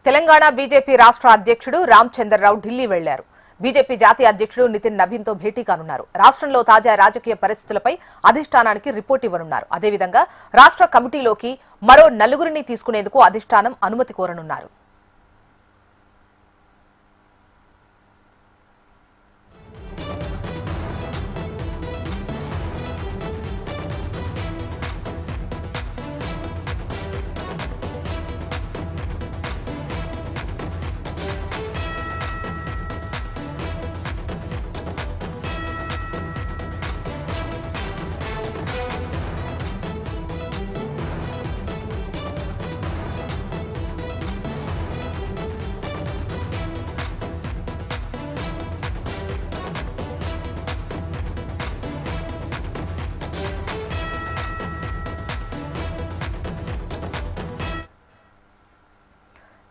Telangana BJP రాష్ట్ర అధ్యక్షుడు రామచంద్రరావు ఢిల్లీ వెళ్లారు. బీజేపీ జాతీయ అధ్యక్షుడు నితిన్ నబీన్తో భేటీ కానున్నారు. రాష్ట్రంలో తాజా రాజకీయ పరిస్థితులపై అధిష్టానానికి రిపోర్ట్ ఇవ్వనున్నారు. అదేవిధంగా రాష్ట్ర కమిటీలోకి మరో 4 తీసుకునేందుకు అధిష్టానం అనుమతి కోరనున్నారు.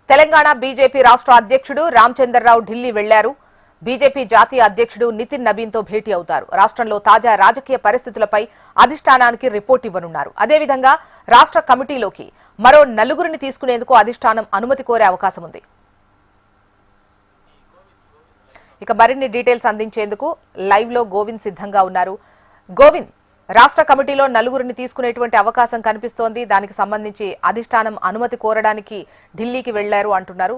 తెలంగాణ బీజేపీ రాష్ట్ర అధ్యక్షుడు రామచంద్రరావు ఢిల్లీ వెళ్లారు. బీజేపీ జాతీయ అధ్యక్షుడు నితిన్ నబీన్తో భేటీ అవుతారు. రాష్ట్రంలో తాజా రాజకీయ పరిస్థితులపై అధిష్టానానికి రిపోర్ట్ ఇవ్వనున్నారు. అదేవిధంగా రాష్ట్ర కమిటీలోకి మరో 4 తీసుకునేందుకు అధిష్టానం అనుమతి కోరే అవకాశం ఉంది. ఇక మరిన్ని డీటెయిల్స్ అందించేందుకు లైవ్ లో గోవింద్ సిద్ధంగా ఉన్నారు. గోవింద్, రాష్ట్ర కమిటీలో 4 తీసుకునేటువంటి అవకాశం కనిపిస్తోంది. దానికి సంబంధించి అధిష్టానం అనుమతి కోరడానికి ఢిల్లీకి వెళ్లారు అంటున్నారు.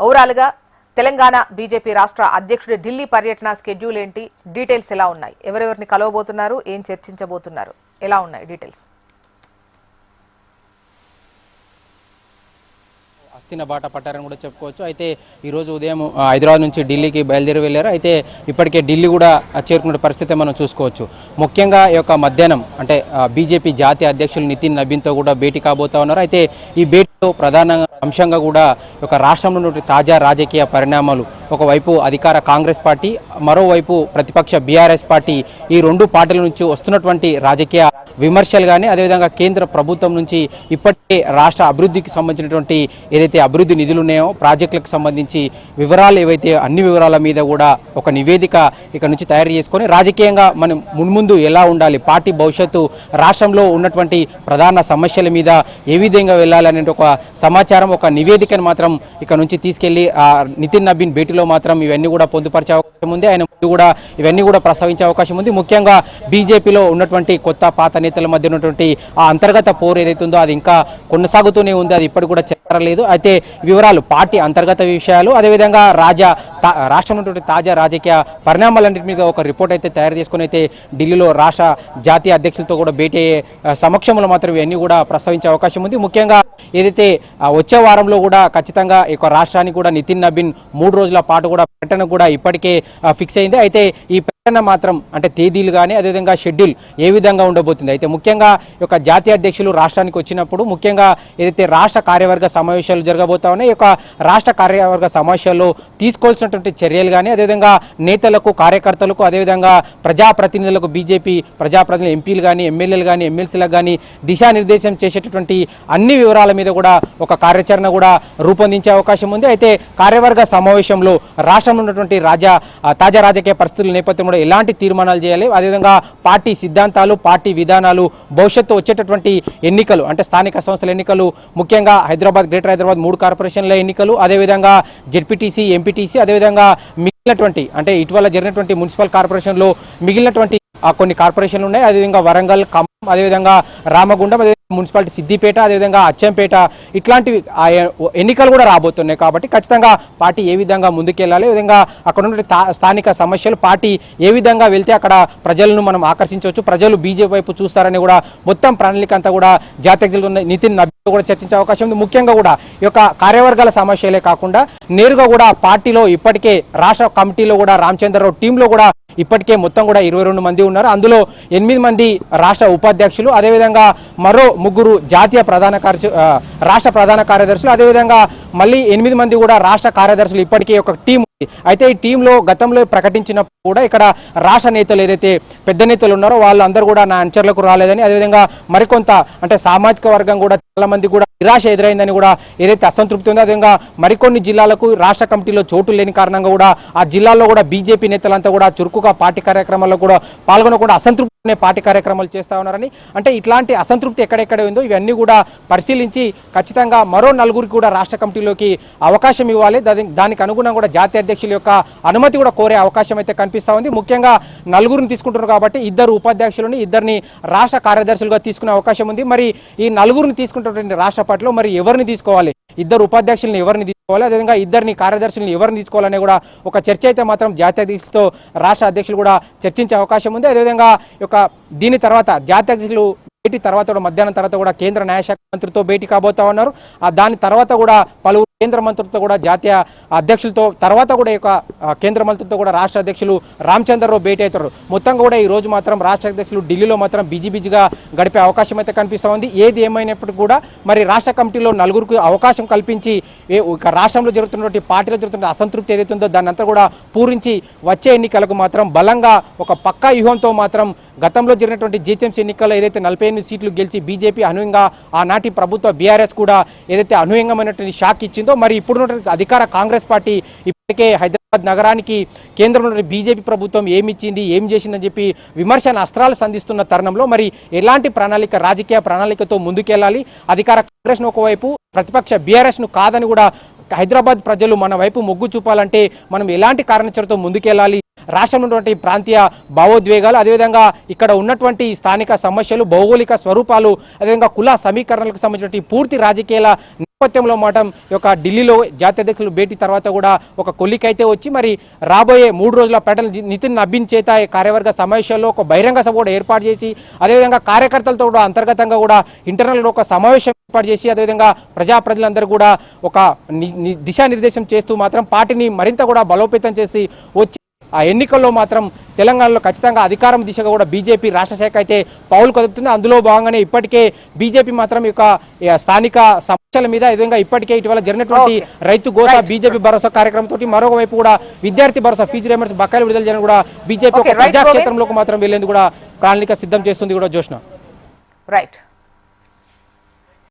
ఓవరాల్ గా తెలంగాణ బీజేపీ రాష్ట్ర అధ్యక్షుడి ఢిల్లీ పర్యటన స్కెడ్యూల్ ఏంటి, డీటెయిల్స్ ఎలా ఉన్నాయి, ఎవరెవరిని కలవబోతున్నారు, ఏం చర్చించబోతున్నారు, ఎలా ఉన్నాయి డీటెయిల్స్? అస్థిన బాట పట్టారని కూడా చెప్పుకోవచ్చు. అయితే ఈరోజు ఉదయం హైదరాబాద్ నుంచి ఢిల్లీకి బయలుదేరి వెళ్ళారు. అయితే ఇప్పటికే ఢిల్లీ కూడా చేరుకునే పరిస్థితి మనం చూసుకోవచ్చు. ముఖ్యంగా ఈ యొక్క మధ్యాహ్నం అంటే బీజేపీ జాతీయ అధ్యక్షులు నితిన్ నబీన్తో కూడా భేటీ కాబోతా ఉన్నారు. అయితే ఈ భేటీలో ప్రధాన అంశంగా కూడా ఒక రాష్ట్రంలో నుండి తాజా రాజకీయ పరిణామాలు, ఒకవైపు అధికార కాంగ్రెస్ పార్టీ, మరోవైపు ప్రతిపక్ష బీఆర్ఎస్ పార్టీ, ఈ 2 పార్టీల నుంచి వస్తున్నటువంటి రాజకీయ విమర్శలు కానీ, అదేవిధంగా కేంద్ర ప్రభుత్వం నుంచి ఇప్పటికే రాష్ట్ర అభివృద్ధికి సంబంధించినటువంటి ఏదైతే అభివృద్ధి నిధులు ఉన్నాయో ప్రాజెక్టులకు సంబంధించి వివరాలు ఏవైతే అన్ని వివరాల మీద కూడా ఒక నివేదిక ఇక్కడ నుంచి తయారు చేసుకొని రాజకీయంగా మనం మున్ముందు ఎలా ఉండాలి, పార్టీ భవిష్యత్తు, రాష్ట్రంలో ఉన్నటువంటి ప్రధాన సమస్యల మీద ఏ విధంగా వెళ్ళాలనే ఒక సమాచారం, ఒక నివేదికను మాత్రం ఇక్కడ నుంచి తీసుకెళ్లి నితిన్ నబీన్ భేటీలో మాత్రం ఇవన్నీ కూడా పొందుపరిచే అవకాశం ఉంది. ఆయన కూడా ఇవన్నీ కూడా ప్రస్తావించే అవకాశం ఉంది. ముఖ్యంగా బీజేపీలో ఉన్నటువంటి కొత్త పాత నేతల మధ్య ఉన్నటువంటి ఆ అంతర్గత పోరు ఏదైతే ఉందో అది ఇంకా కొనసాగుతూనే ఉంది. అది ఇప్పటికి కూడా చెప్పలేదు. అయితే వివరాలు, పార్టీ అంతర్గత విషయాలు, అదేవిధంగా రాష్ట్రంలో ఉన్నటువంటి తాజా రాజకీయ పరిణామాలన్నింటి మీద ఒక రిపోర్ట్ అయితే తయారు చేసుకుని అయితే ఢిల్లీలో రాష్ట్ర జాతీయ అధ్యక్షులతో కూడా భేటీ సమక్షంలో మాత్రం ఇవన్నీ కూడా ప్రస్తావించే అవకాశం ఉంది. ముఖ్యంగా ఏదైతే వచ్చే వారంలో కూడా ఖచ్చితంగా ఈ రాష్ట్రానికి కూడా నితిన్ నబీన్ 3 రోజుల పాటు కూడా ప్రకటన కూడా ఇప్పటికే ఫిక్స్ అయింది. అయితే ఈ ప్రకటన మాత్రం అంటే తేదీలు కానీ అదేవిధంగా షెడ్యూల్ ఏ విధంగా ఉండబోతుంది, అయితే ముఖ్యంగా ఈ యొక్క జాతీయ అధ్యక్షులు రాష్ట్రానికి వచ్చినప్పుడు ముఖ్యంగా ఏదైతే రాష్ట్ర కార్యవర్గ సమావేశాలు జరగబోతా ఉన్నాయి, ఈ యొక్క రాష్ట్ర కార్యవర్గ సమావేశాల్లో తీసుకోవాల్సినటువంటి చర్యలు కానీ, అదేవిధంగా నేతలకు, కార్యకర్తలకు, అదేవిధంగా ప్రజాప్రతినిధులకు, బీజేపీ ప్రజాప్రతినిధులు ఎంపీలు కానీ, ఎమ్మెల్యేలు కానీ, ఎమ్మెల్సీలకు కానీ దిశానిర్దేశం చేసేటటువంటి అన్ని వివరాల మీద కూడా ఒక కార్యాచరణ కూడా రూపొందించే అవకాశం ఉంది. అయితే కార్యవర్గ సమావేశంలో రాష్ట్రంలో ఉన్నటువంటి తాజా రాజకీయ పరిస్థితుల నేపథ్యంలో ఎలాంటి తీర్మానాలు చేయాలి, అదేవిధంగా పార్టీ సిద్ధాంతాలు, పార్టీ విధానాలు, భవిష్యత్తు వచ్చేటటువంటి ఎన్నికలు అంటే స్థానిక సంస్థల ఎన్నికలు, ముఖ్యంగా హైదరాబాద్, గ్రేటర్ హైదరాబాద్ 3 కార్పొరేషన్ల ఎన్నికలు, అదేవిధంగా జెడ్పీటీసీ, ఎంపీటీసీ, అదేవిధంగా మిగిలినటువంటి అంటే ఇటీవల జరిగినటువంటి మున్సిపల్ కార్పొరేషన్లో మిగిలినటువంటి కొన్ని కార్పొరేషన్లు ఉన్నాయి. అదేవిధంగా వరంగల్, ఖమ్మం, అదేవిధంగా రామగుండం, మున్సిపాలిటీ సిద్దిపేట, అదేవిధంగా అచ్చంపేట, ఇట్లాంటివి ఎన్నికలు కూడా రాబోతున్నాయి. కాబట్టి ఖచ్చితంగా పార్టీ ఏ విధంగా ముందుకెళ్ళాలి, ఈ విధంగా అక్కడ ఉన్న స్థానిక సమస్యలు, పార్టీ ఏ విధంగా వెళ్తే అక్కడ ప్రజలను మనం ఆకర్షించవచ్చు, ప్రజలు బీజేపీ వైపు చూస్తారని కూడా మొత్తం ప్రణాళిక అంతా కూడా జాతీయ నితిన్ నబీన్ కూడా చర్చించే అవకాశం ఉంది. ముఖ్యంగా కూడా ఈ యొక్క కార్యవర్గాల సమస్యలే కాకుండా నేరుగా కూడా పార్టీలో ఇప్పటికే రాష్ట్ర కమిటీలో కూడా రామచంద్రరావు టీంలో కూడా ఇప్పటికే మొత్తం కూడా 22 మంది ఉన్నారు. అందులో 8 మంది రాష్ట్ర ఉపాధ్యక్షులు, అదేవిధంగా మరో 3 జాతీయ రాష్ట్ర ప్రధాన కార్యదర్శులు, అదేవిధంగా మళ్ళీ 8 మంది కూడా రాష్ట్ర కార్యదర్శులు ఇప్పటికే ఒక టీం. అయితే ఈ టీంలో గతంలో ప్రకటించినప్పుడు కూడా ఇక్కడ రాష్ట్ర నేతలు ఏదైతే పెద్ద నేతలు ఉన్నారో వాళ్ళందరూ కూడా నా అనుచరులకు రాలేదని, అదేవిధంగా మరికొంత అంటే సామాజిక వర్గం కూడా చాలా మంది కూడా నిరాశ ఎదురైందని కూడా ఏదైతే అసంతృప్తి ఉందో, అదేవిధంగా మరికొన్ని జిల్లాలకు రాష్ట్ర కమిటీలో చోటు లేని కారణంగా కూడా ఆ జిల్లాల్లో కూడా బీజేపీ నేతలంతా కూడా చురుకుగా ఎక్కువగా పార్టీ కార్యక్రమాల్లో కూడా పాల్గొనకుండా అసంతృప్తి పార్టీ కార్యక్రమాలు చేస్తా ఉన్నారని, అంటే ఇట్లాంటి అసంతృప్తి ఎక్కడెక్కడ ఉందో ఇవన్నీ కూడా పరిశీలించి ఖచ్చితంగా మరో నలుగురికి కూడా రాష్ట్ర కమిటీలోకి అవకాశం ఇవ్వాలి. దానికి అనుగుణంగా కూడా జాతీయ అధ్యక్షుల యొక్క అనుమతి కూడా కోరే అవకాశం అయితే కనిపిస్తూ ఉంది. ముఖ్యంగా నలుగురిని తీసుకుంటున్నారు కాబట్టి ఇద్దరు ఉపాధ్యక్షులని, ఇద్దరిని రాష్ట్ర కార్యదర్శులుగా తీసుకునే అవకాశం ఉంది. మరి ఈ నలుగురిని తీసుకుంటున్నటువంటి రాష్ట్ర పార్టీలో మరి ఎవరిని తీసుకోవాలి, ఇద్దరు ఉపాధ్యక్షులను ఎవరిని తీసుకోవాలి, అదేవిధంగా ఇద్దరిని కార్యదర్శులను ఎవరిని తీసుకోవాలనే కూడా ఒక చర్చ అయితే మాత్రం జాతీయ అధ్యక్షులతో రాష్ట్ర అధ్యక్షులు కూడా చర్చించే అవకాశం ఉంది. అదేవిధంగా దీని తర్వాత జాతీయ అధ్యక్షులు భేటీ తర్వాత కూడా మధ్యాహ్నం తర్వాత కూడా కేంద్ర న్యాయశాఖ మంత్రితో భేటీ కాబోతా ఉన్నారు. దాని తర్వాత కూడా పలువురు కేంద్ర మంత్రులతో కూడా జాతీయ అధ్యక్షులతో తర్వాత కూడా కేంద్ర మంత్రులతో కూడా రాష్ట్ర అధ్యక్షులు రామచంద్రరావు భేటీ అవుతారు. మొత్తంగా కూడా ఈ రోజు మాత్రం రాష్ట్ర అధ్యక్షులు ఢిల్లీలో మాత్రం బిజీగా గడిపే అవకాశం అయితే కనిపిస్తూ ఉంది. ఏది ఏమైనప్పటికీ కూడా మరి రాష్ట్ర కమిటీలో నలుగురికి అవకాశం కల్పించి రాష్ట్రంలో జరుగుతున్నటువంటి పార్టీలో జరుగుతున్న అసంతృప్తి ఏదైతే ఉందో దాన్ని అంతా కూడా పూరించి వచ్చే ఎన్నికలకు మాత్రం బలంగా ఒక పక్కా వ్యూహంతో మాత్రం గతంలో జరిగినటువంటి జీహెచ్ఎంసీ ఎన్నికల్లో ఏదైతే 48 సీట్లు గెలిచి బీజేపీ అనూహ్యంగా ఆనాటి ప్రభుత్వ బీఆర్ఎస్ కూడా ఏదైతే అనూహ్యమైనటువంటి షాక్ ఇచ్చిందో మరి ఇప్పుడున్నటువంటి అధికార కాంగ్రెస్ పార్టీ ఇప్పటికే హైదరాబాద్ నగరానికి కేంద్రంలో బీజేపీ ప్రభుత్వం ఏమిచ్చింది, ఏం చేసిందని చెప్పి విమర్శన అస్త్రాలు సంధిస్తున్న తరుణంలో మరి ఎలాంటి రాజకీయ ప్రణాళికతో ముందుకెళ్లాలి, అధికార కాంగ్రెస్ను ఒకవైపు ప్రతిపక్ష బీఆర్ఎస్ను కాదని కూడా హైదరాబాద్ ప్రజలు మన వైపు మొగ్గు చూపాలంటే మనం ఎలాంటి కార్యాచరణతో ముందుకెళ్లాలి, రాష్ట్రంలో ఉన్నటువంటి ప్రాంతీయ భావోద్వేగాలు, అదేవిధంగా ఇక్కడ ఉన్నటువంటి స్థానిక సమస్యలు, భౌగోళిక స్వరూపాలు, అదేవిధంగా కుల సమీకరణలకు సంబంధించినటువంటి పూర్తి రాజకీయాల నేపథ్యంలో మాట ఢిల్లీలో జాతీయ అధ్యక్షులు భేటీ తర్వాత కూడా ఒక కొల్లికైతే వచ్చి మరి రాబోయే 3 రోజుల పర్యటన నితిన్ నబీన్ చేత కార్యవర్గ సమావేశాల్లో ఒక బహిరంగ సభ కూడా ఏర్పాటు చేసి అదేవిధంగా కార్యకర్తలతో కూడా అంతర్గతంగా కూడా ఇంటర్నల్గా ఒక సమావేశం ఏర్పాటు చేసి అదేవిధంగా ప్రజలందరూ కూడా ఒక దిశానిర్దేశం చేస్తూ మాత్రం పార్టీని మరింత కూడా బలోపేతం చేసి వచ్చి ఆ ఎన్నికల్లో మాత్రం తెలంగాణలో ఖచ్చితంగా అధికారం దిశగా కూడా బీజేపీ రాష్ట్ర శాఖ అయితే పావులు కదుపుతుంది. అందులో భాగంగానే ఇప్పటికే బీజేపీ మాత్రం స్థానిక సమస్యల మీద విధంగా ఇప్పటికే ఇటీవల జరిగినటువంటి రైతు గోసా బీజేపీ భరోసా కార్యక్రమంతో మరొకవైపు కూడా విద్యార్థి భరోసా ఫీజు రియంబర్స్ బకాయిలు విడుదల చేయడం కూడా బీజేపీ ప్రజాక్షేత్రంలోకి మాత్రం వెళ్లేందుకు కూడా ప్రణాళిక సిద్ధం చేస్తుంది కూడా జోష్న. రైట్.